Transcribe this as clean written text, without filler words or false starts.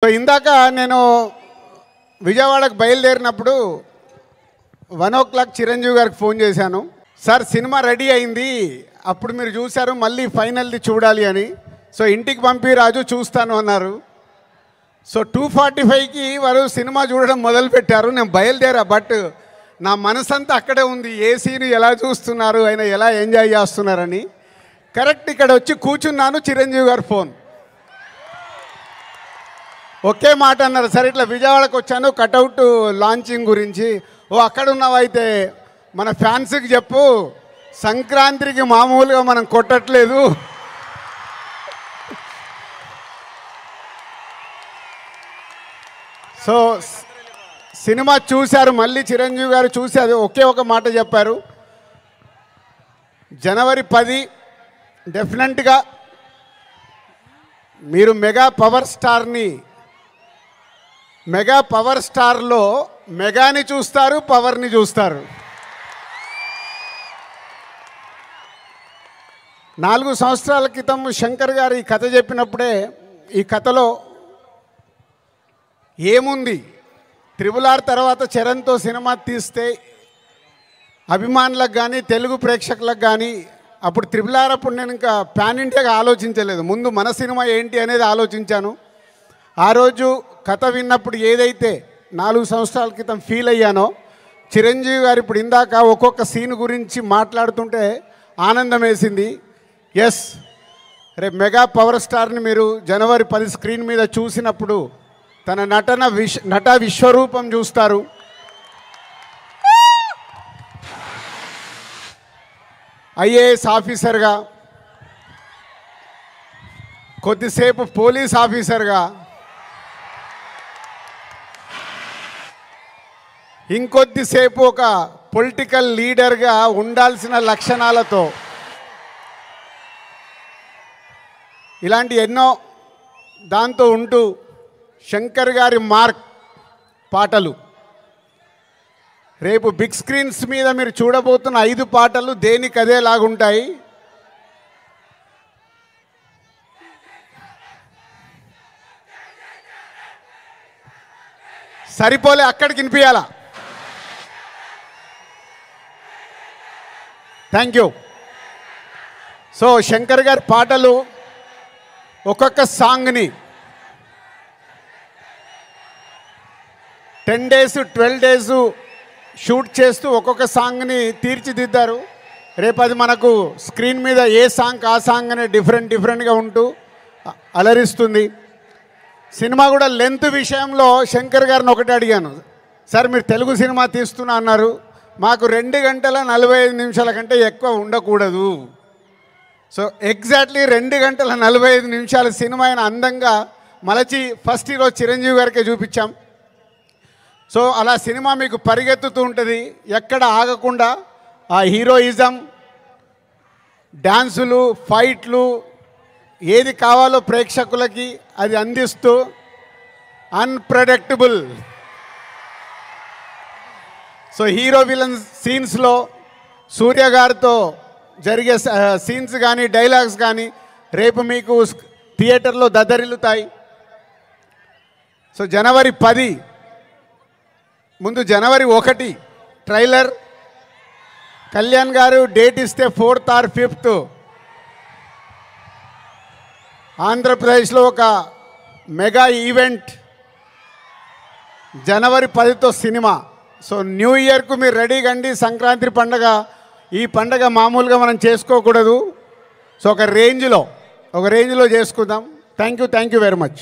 So ఇందాక నేను విజయవాడకు బయలుదేరినప్పుడు 1 o'clock చిరంజీవి గారికి ఫోన్ చేశాను. సార్ సినిమా రెడీ అయింది, అప్పుడు మీరు చూశారు, మళ్ళీ ఫైనల్ది చూడాలి అని. సో ఇంటికి పంపి రాజు చూస్తాను అన్నారు. సో 2:45కి వారు సినిమా చూడడం మొదలుపెట్టారు. నేను బయలుదేరా, బట్ నా మనసంతా అక్కడే ఉంది. ఏ సీన్ ఎలా చూస్తున్నారు, ఆయన ఎలా ఎంజాయ్ చేస్తున్నారని. కరెక్ట్ ఇక్కడ వచ్చి కూర్చున్నాను, చిరంజీవి గారు ఫోన్. ఒకే మాట అన్నారు, సరే ఇట్లా విజయవాడకు వచ్చాను కటౌట్ లాంచింగ్ గురించి. ఓ అక్కడ ఉన్నావైతే మన ఫ్యాన్స్కి చెప్పు, సంక్రాంతికి మామూలుగా మనం కొట్టట్లేదు, సో సినిమా చూశారు. మళ్ళీ చిరంజీవి గారు చూసి అది ఒకే ఒక మాట చెప్పారు, జనవరి 10 డెఫినెట్గా మీరు మెగా పవర్ స్టార్లో మెగాని చూస్తారు, పవర్ని చూస్తారు. 4 సంవత్సరాల క్రితం శంకర్ గారు ఈ కథ చెప్పినప్పుడే, ఈ కథలో ఏముంది, RRR తర్వాత చరణ్తో సినిమా తీస్తే అభిమానులకు కానీ తెలుగు ప్రేక్షకులకు కానీ, అప్పుడు RRR అప్పుడు నేను ఇంకా పాన్ ఇండియాగా ఆలోచించలేదు, ముందు మన సినిమా ఏంటి అనేది ఆలోచించాను. ఆ రోజు కథ విన్నప్పుడు ఏదైతే 4 సంవత్సరాల క్రితం ఫీల్ అయ్యానో, చిరంజీవి గారు ఇప్పుడు ఇందాక ఒక్కొక్క సీన్ గురించి మాట్లాడుతుంటే ఆనందం వేసింది. ఎస్, రేపు మెగా పవర్ స్టార్ని మీరు జనవరి 10 స్క్రీన్ మీద చూసినప్పుడు తన నట విశ్వరూపం చూస్తారు. IAS ఆఫీసర్గా, కొద్దిసేపు పోలీస్ ఆఫీసర్గా, ఇంకొద్దిసేపు ఒక పొలిటికల్ లీడర్గా ఉండాల్సిన లక్షణాలతో, ఇలాంటి ఎన్నో దాంతో ఉంటూ శంకర్ గారి మార్క్ పాటలు, రేపు బిగ్ స్క్రీన్స్ మీద మీరు చూడబోతున్న 5 పాటలు దేనికదేలాగుంటాయి. సరిపోలే, అక్కడికి వినిపించాలా. Thank you. సో శంకర్ గారి పాటలు ఒక్కొక్క సాంగ్ని 10 days 12 days షూట్ చేస్తూ ఒక్కొక్క సాంగ్ని తీర్చిదిద్దారు. రేపు అది మనకు స్క్రీన్ మీద ఏ సాంగ్ ఆ సాంగ్ అనే డిఫరెంట్గా ఉంటూ అలరిస్తుంది. సినిమా కూడా లెంత్ విషయంలో శంకర్ గారిని ఒకటి అడిగాను, సార్ మీరు తెలుగు సినిమా తీస్తున్నా అన్నారు, మాకు 2 గంటల 45 నిమిషాల కంటే ఎక్కువ ఉండకూడదు. సో ఎగ్జాక్ట్లీ 2 గంటల 45 నిమిషాల సినిమా అయిన అందంగా మలచి ఫస్ట్ ఈరోజు చిరంజీవి గారికే చూపించాం. సో అలా సినిమా మీకు పరిగెత్తుతూ ఉంటుంది, ఎక్కడ ఆగకుండా ఆ హీరోయిజం, డ్యాన్సులు, ఫైట్లు, ఏది కావాలో ప్రేక్షకులకి అది అందిస్తూ అన్ప్రెడిక్టబుల్. సో హీరో విలన్ సీన్స్లో సూర్య గారితో జరిగే సీన్స్ కానీ డైలాగ్స్ కానీ రేపు మీకు థియేటర్లో దద్దరిల్లుతాయి. సో జనవరి 10 ముందు జనవరి 1 ట్రైలర్, కళ్యాణ్ గారు డేట్ ఇస్తే 4th or 5th ఆంధ్రప్రదేశ్లో ఒక మెగా ఈవెంట్, జనవరి 10తో సినిమా. సో న్యూ ఇయర్కు మీరు రెడీగా అండి. సంక్రాంతి పండగ, ఈ పండగ మామూలుగా మనం చేసుకోకూడదు. సో ఒక రేంజ్లో చేసుకుందాం. Thank you very much.